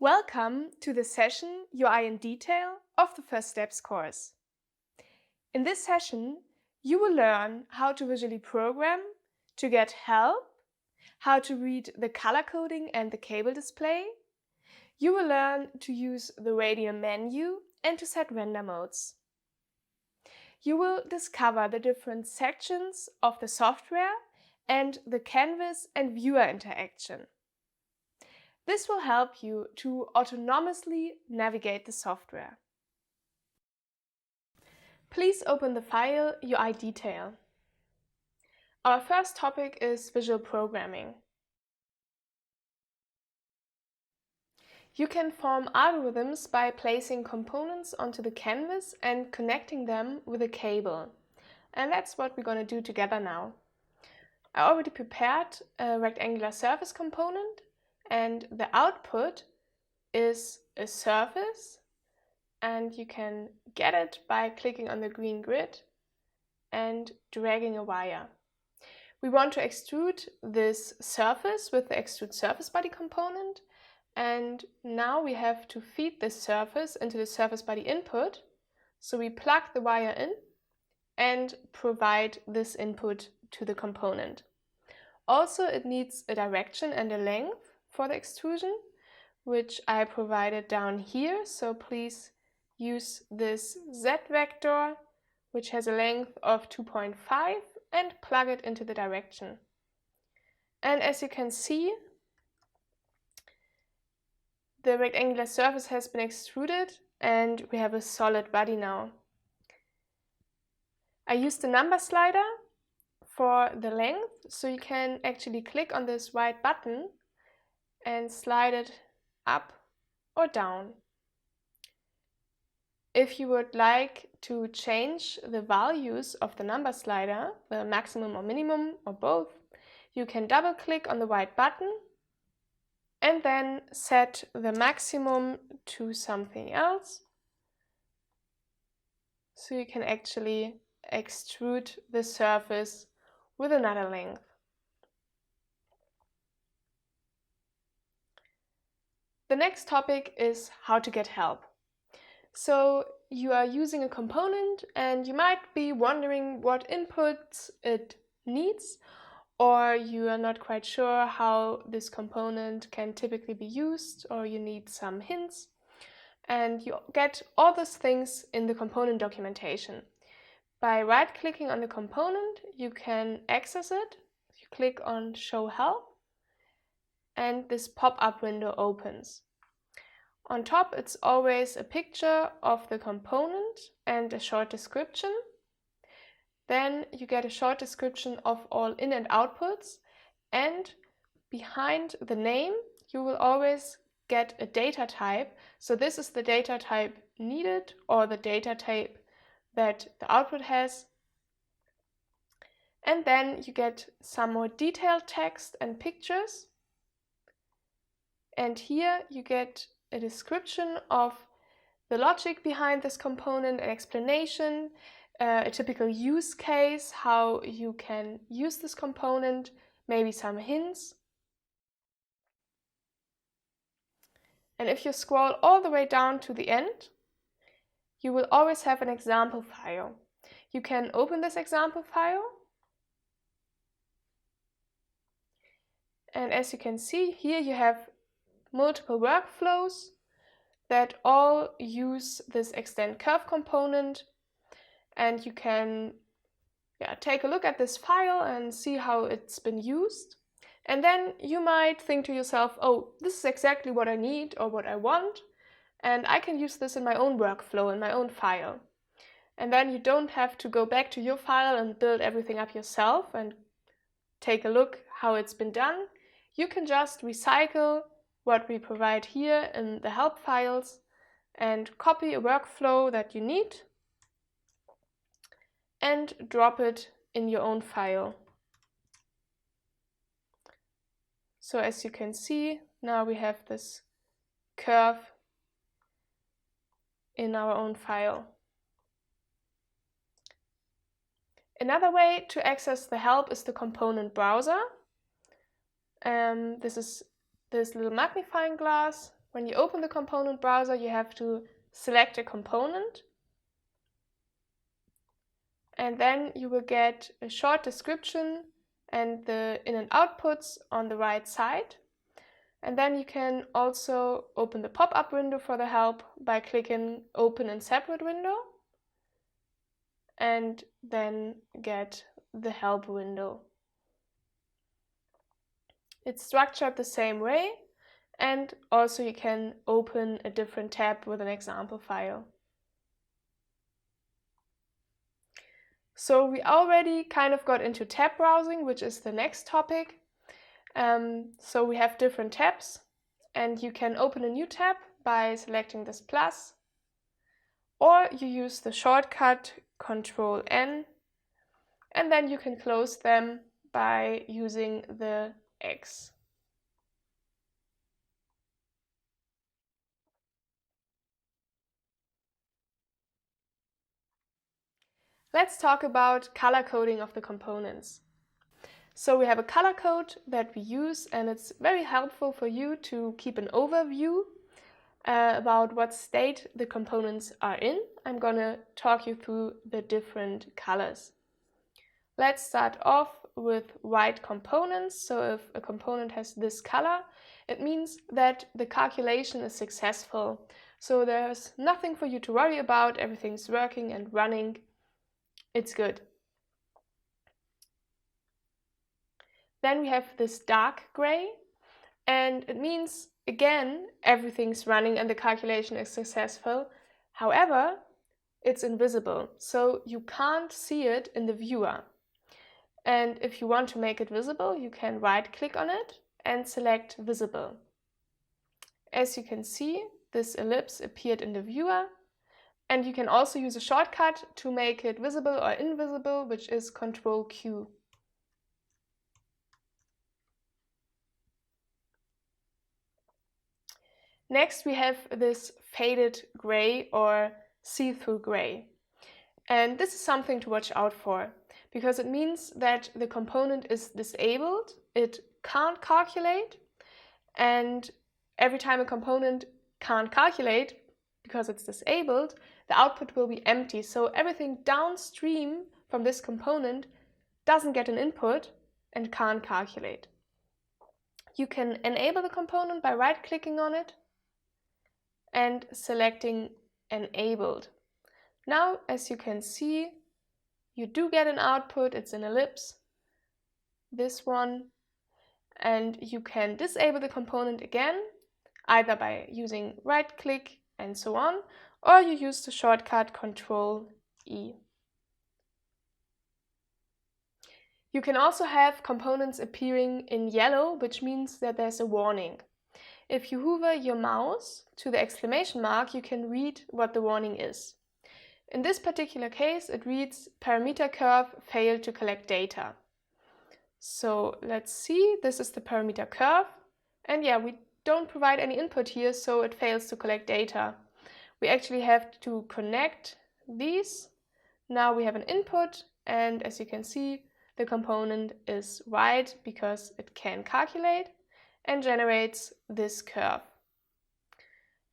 Welcome to the session UI in Detail of the First Steps course. In this session, you will learn how to visually program, to get help, how to read the color coding and the cable display. You will learn to use the radial menu and to set render modes. You will discover the different sections of the software and the canvas and viewer interaction. This will help you to autonomously navigate the software. Please open the file UI Detail. Our first topic is visual programming. You can form algorithms by placing components onto the canvas and connecting them with a cable. And that's what we're going to do together now. I already prepared a rectangular surface component, and the output is a surface, and you can get it by clicking on the green grid and dragging a wire. We want to extrude this surface with the extrude surface body component, and now we have to feed this surface into the surface body input. So we plug the wire in and provide this input to the component. Also, it needs a direction and a length for the extrusion, which I provided down here. So please use this Z vector, which has a length of 2.5, and plug it into the direction. And as you can see, the rectangular surface has been extruded and we have a solid body now. I used the number slider for the length, so you can actually click on this white button and slide it up or down. If you would like to change the values of the number slider, the maximum or minimum or both, you can double click on the white button and then set the maximum to something else. So you can actually extrude the surface with another length. The next topic is how to get help. So you are using a component and you might be wondering what inputs it needs, or you are not quite sure how this component can typically be used, or you need some hints. And you get all those things in the component documentation. By right-clicking on the component, you can access it. You click on Show Help, and this pop-up window opens. On top, it's always a picture of the component and a short description. Then you get a short description of all in and outputs, and behind the name you will always get a data type. So this is the data type needed, or the data type that the output has. And then you get some more detailed text and pictures. And here you get a description of the logic behind this component, an explanation, a typical use case, how you can use this component, maybe some hints. And if you scroll all the way down to the end, you will always have an example file. You can open this example file. And as you can see, here you have multiple workflows that all use this extend curve component, and you can take a look at this file and see how it's been used. And then you might think to yourself, oh, this is exactly what I need or what I want, and I can use this in my own workflow, in my own file. And then you don't have to go back to your file and build everything up yourself and take a look how it's been done. You can just recycle what we provide here in the help files and copy a workflow that you need and drop it in your own file. So as you can see, now we have this curve in our own file. Another way to access the help is the component browser. This is this little magnifying glass When you open the component browser, you have to select a component, and then you will get a short description and the in and outputs on the right side. And then you can also open the pop-up window for the help by clicking Open in Separate Window, and then get the help window. It's structured the same way, and also you can open a different tab with an example file. So we already kind of got into tab browsing, which is the next topic. So we have different tabs, and you can open a new tab by selecting this plus, or you use the shortcut Ctrl N, and then you can close them by using the X. Let's talk about color coding of the components. So we have a color code that we use, and it's very helpful for you to keep an overview about what state the components are in. I'm going to talk you through the different colors. Let's start off with white components. So if a component has this color, it means that the calculation is successful. So there's nothing for you to worry about, everything's working and running. It's good. Then we have this dark gray, and it means, again, everything's running and the calculation is successful. However, it's invisible, so you can't see it in the viewer. And if you want to make it visible, you can right-click on it and select Visible. As you can see, this ellipse appeared in the viewer, and you can also use a shortcut to make it visible or invisible, which is Ctrl Q. Next, we have this faded gray or see-through gray. And this is something to watch out for, because it means that the component is disabled, it can't calculate, and every time a component can't calculate, because it's disabled, the output will be empty. So everything downstream from this component doesn't get an input and can't calculate. You can enable the component by right-clicking on it and selecting Enabled. Now, as you can see, you do get an output. It's an ellipse, this one, and you can disable the component again, either by using right-click and so on, or you use the shortcut Ctrl E. You can also have components appearing in yellow, which means that there's a warning. If you hover your mouse to the exclamation mark, you can read what the warning is. In this particular case, it reads parameter curve failed to collect data. So let's see, this is the parameter curve, and yeah, we don't provide any input here, so it fails to collect data. We actually have to connect these. Now we have an input, and as you can see, the component is right because it can calculate and generates this curve.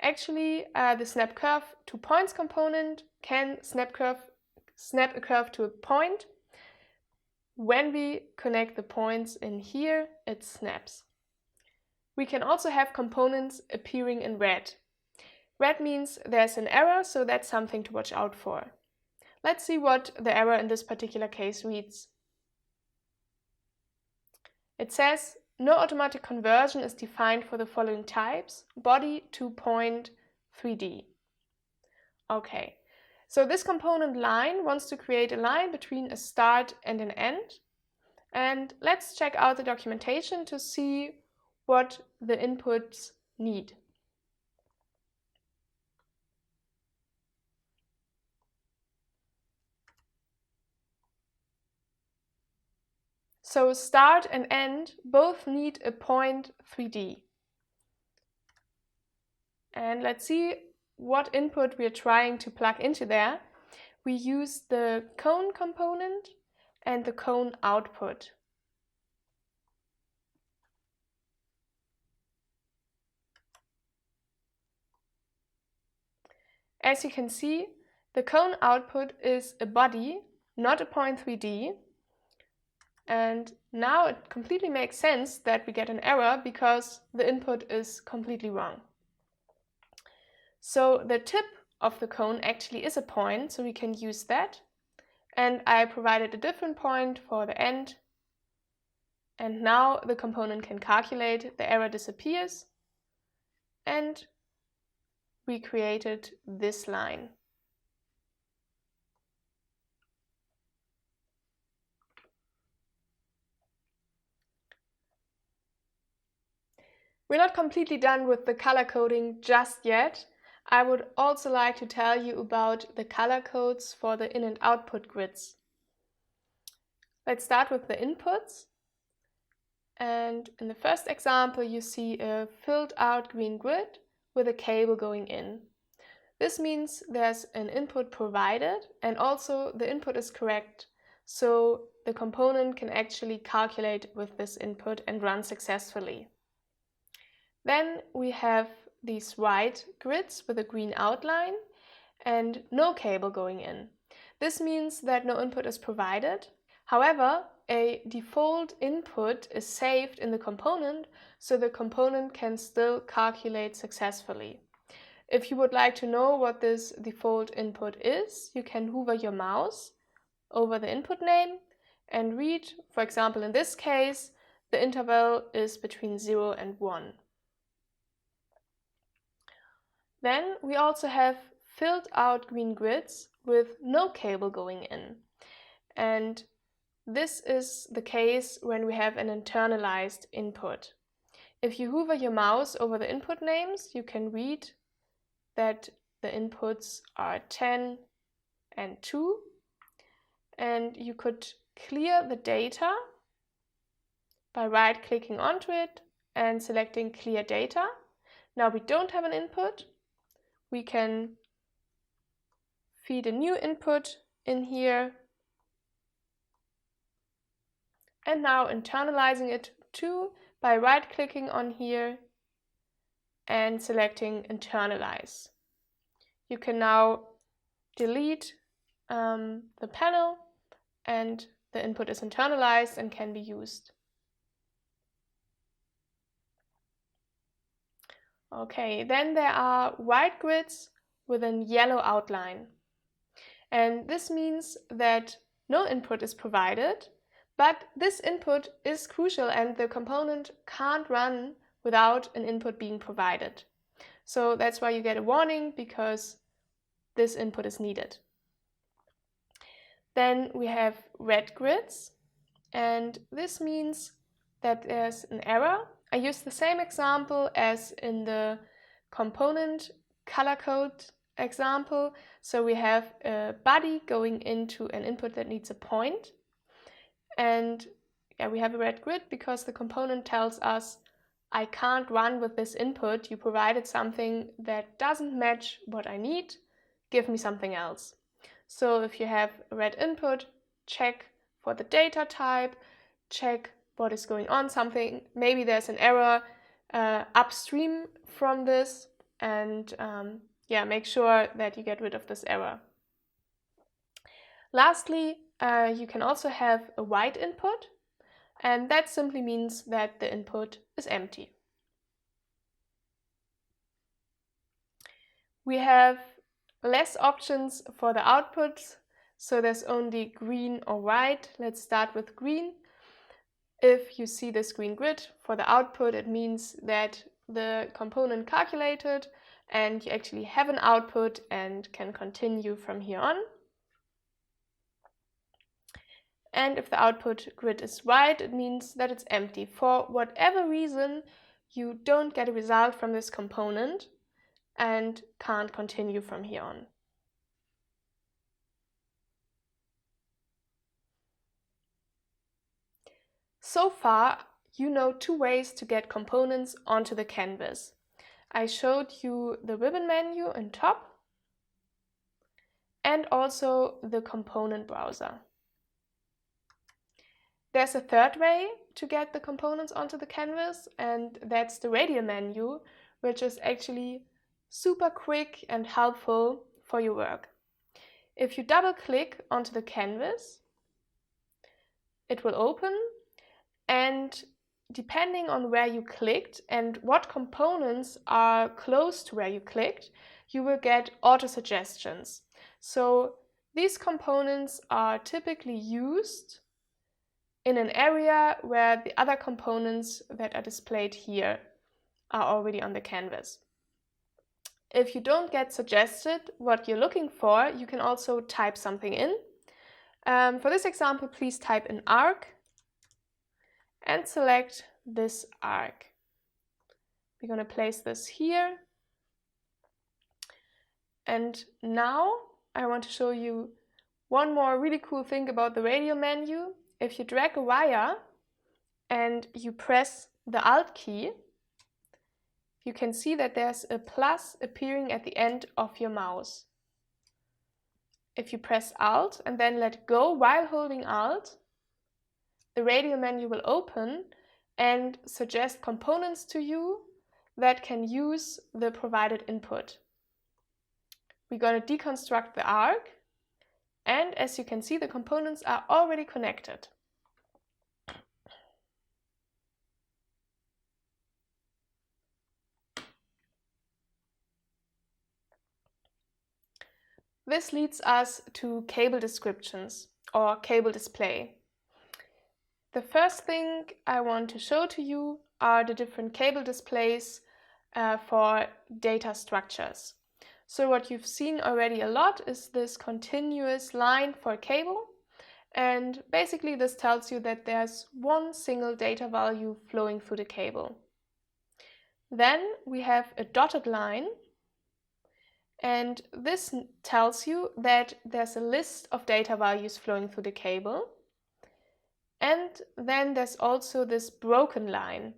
Actually, the snap curve to points component can snap a curve to a point. When we connect the points in here, it snaps. We can also have components appearing in red. Red means there's an error, so that's something to watch out for. Let's see what the error in this particular case reads. It says, no automatic conversion is defined for the following types, body to point 3D. Okay, so this component line wants to create a line between a start and an end. And let's check out the documentation to see what the inputs need. So start and end both need a point 3D. And let's see what input we are trying to plug into there. We use the cone component and the cone output. As you can see, the cone output is a body, not a point 3D. And now it completely makes sense that we get an error because the input is completely wrong. So the tip of the cone actually is a point, so we can use that. And I provided a different point for the end. And now the component can calculate, the error disappears, and we created this line. We're not completely done with the color coding just yet. I would also like to tell you about the color codes for the in and output grids. Let's start with the inputs. And in the first example, you see a filled out green grid with a cable going in. This means there's an input provided and also the input is correct. So the component can actually calculate with this input and run successfully. Then we have these white grids with a green outline and no cable going in. This means that no input is provided. However, a default input is saved in the component, so the component can still calculate successfully. If you would like to know what this default input is, you can hover your mouse over the input name and read, for example, in this case, the interval is between 0 and 1. Then we also have filled out green grids with no cable going in. And this is the case when we have an internalized input. If you hover your mouse over the input names, you can read that the inputs are 10 and 2. And you could clear the data by right-clicking onto it and selecting Clear Data. Now we don't have an input. We can feed a new input in here. And now internalizing it too by right-clicking on here and selecting Internalize. You can now delete the panel and the input is internalized and can be used. Okay, then there are white grids with a yellow outline. And this means that no input is provided, but this input is crucial and the component can't run without an input being provided. So that's why you get a warning, because this input is needed. Then we have red grids, and this means that there's an error. I used the same example as in the component color code example. So we have a body going into an input that needs a point. And we have a red grid because the component tells us, I can't run with this input. You provided something that doesn't match what I need. Give me something else. So if you have a red input, check for the data type, check what is going on, maybe there's an error upstream from this, and make sure that you get rid of this error. Lastly, you can also have a white input, and that simply means that the input is empty. We have less options for the outputs, so there's only green or white. Let's start with green. If you see this green grid for the output, it means that the component calculated and you actually have an output and can continue from here on. And if the output grid is white, it means that it's empty. For whatever reason, you don't get a result from this component and can't continue from here on. So far, you know two ways to get components onto the canvas. I showed you the ribbon menu on top and also the component browser. There's a third way to get the components onto the canvas, and that's the radial menu, which is actually super quick and helpful for your work. If you double click onto the canvas, it will open, and depending on where you clicked and what components are close to where you clicked, you will get auto suggestions. So these components are typically used in an area where the other components that are displayed here are already on the canvas. If you don't get suggested what you're looking for, you can also type something in. For this example, please type in arc and select this arc. We're going to place this here. And now I want to show you one more really cool thing about the radial menu. If you drag a wire and you press the Alt key, you can see that there's a plus appearing at the end of your mouse. If you press Alt and then let go while holding Alt, the radial menu will open and suggest components to you that can use the provided input. We're going to deconstruct the arc, and as you can see, the components are already connected. This leads us to cable descriptions or cable display. The first thing I want to show to you are the different cable displays for data structures. So what you've seen already a lot is this continuous line for a cable, and basically this tells you that there's one single data value flowing through the cable. Then we have a dotted line, and this tells you that there's a list of data values flowing through the cable. And then there's also this broken line.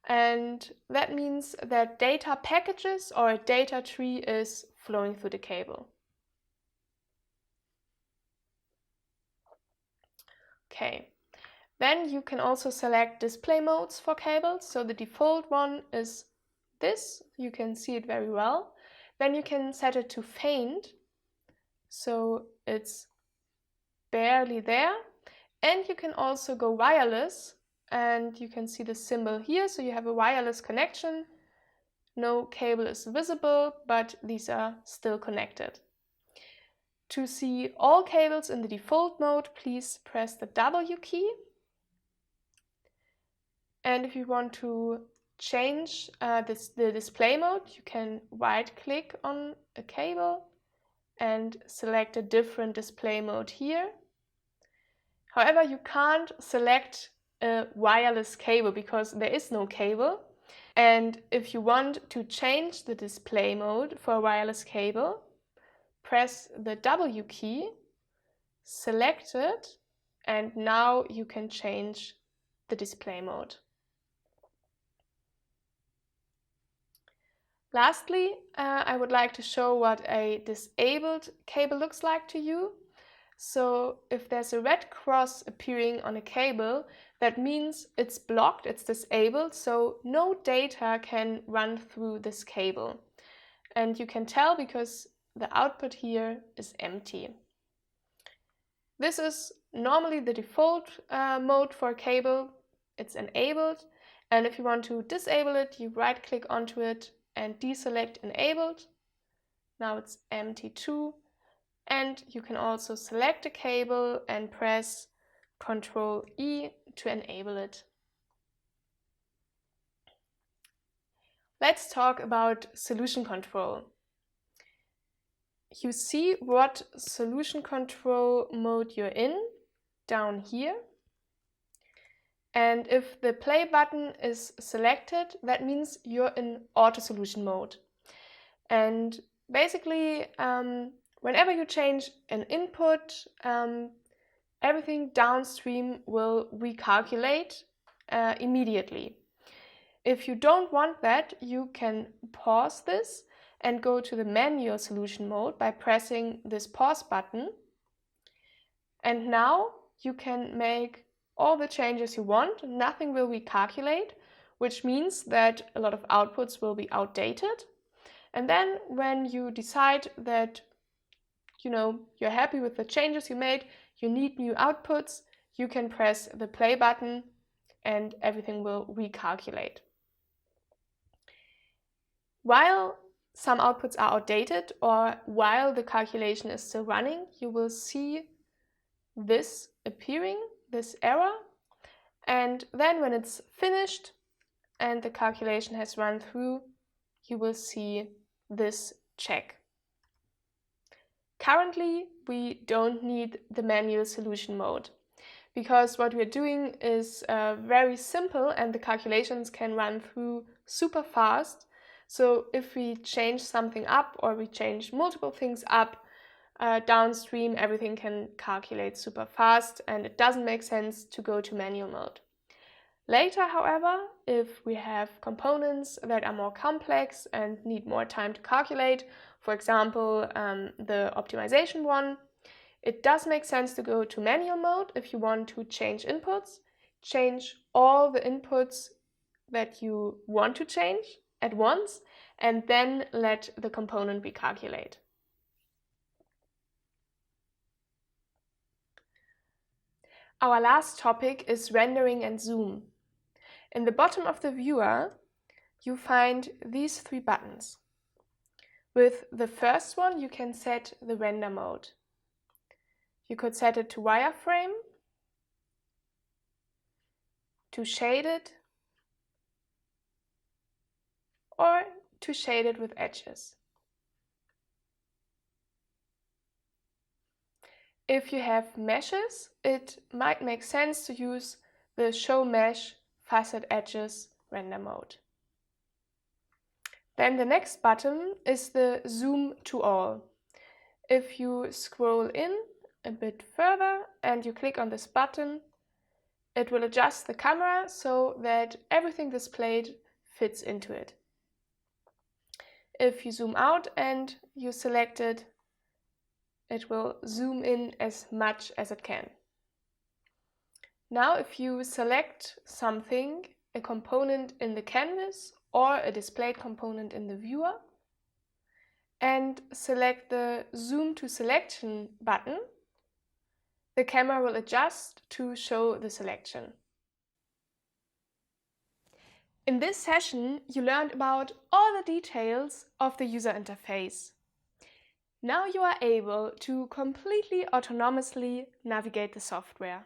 And that means that data packages or a data tree is flowing through the cable. Okay. Then you can also select display modes for cables. So the default one is this. You can see it very well. Then you can set it to faint, so it's barely there. And you can also go wireless, and you can see the symbol here. So you have a wireless connection. No cable is visible, but these are still connected. To see all cables in the default mode, please press the W key. And if you want to change the display mode, you can right-click on a cable and select a different display mode here. However, you can't select a wireless cable because there is no cable. And if you want to change the display mode for a wireless cable, press the W key, select it, and now you can change the display mode. Lastly, I would like to show what a disabled cable looks like to you. So if there's a red cross appearing on a cable, that means it's blocked, it's disabled, so no data can run through this cable. And you can tell because the output here is empty. This is normally the default mode for a cable. It's enabled. And if you want to disable it, you right-click onto it and deselect enabled. Now it's empty too. And you can also select a cable and press Ctrl E to enable it. Let's talk about solution control. You see what solution control mode you're in down here. And if the play button is selected, that means you're in auto solution mode. And basically, whenever you change an input, everything downstream will recalculate immediately. If you don't want that, you can pause this and go to the manual solution mode by pressing this pause button. And now you can make all the changes you want. Nothing will recalculate, which means that a lot of outputs will be outdated. And then when you decide that you're happy with the changes you made, you need new outputs, you can press the play button and everything will recalculate. While some outputs are outdated or while the calculation is still running, you will see this appearing, this error, and then when it's finished and the calculation has run through, you will see this check. Currently, we don't need the manual solution mode because what we're doing is very simple and the calculations can run through super fast. So if we change something up or we change multiple things up, downstream everything can calculate super fast and it doesn't make sense to go to manual mode. Later, however, if we have components that are more complex and need more time to calculate, for example, the optimization one, it does make sense to go to manual mode if you want to change inputs, change all the inputs that you want to change at once, and then let the component recalculate. Our last topic is rendering and zoom. In the bottom of the viewer, you find these 3 buttons. With the first one, you can set the render mode. You could set it to wireframe, to shaded, or to shaded with edges. If you have meshes, it might make sense to use the Show Mesh Facet Edges render mode. Then the next button is the Zoom to All. If you scroll in a bit further and you click on this button, it will adjust the camera so that everything displayed fits into it. If you zoom out and you select it, it will zoom in as much as it can. Now, if you select something, a component in the canvas or a displayed component in the viewer, and select the Zoom to Selection button, the camera will adjust to show the selection. In this session, you learned about all the details of the user interface. Now you are able to completely autonomously navigate the software.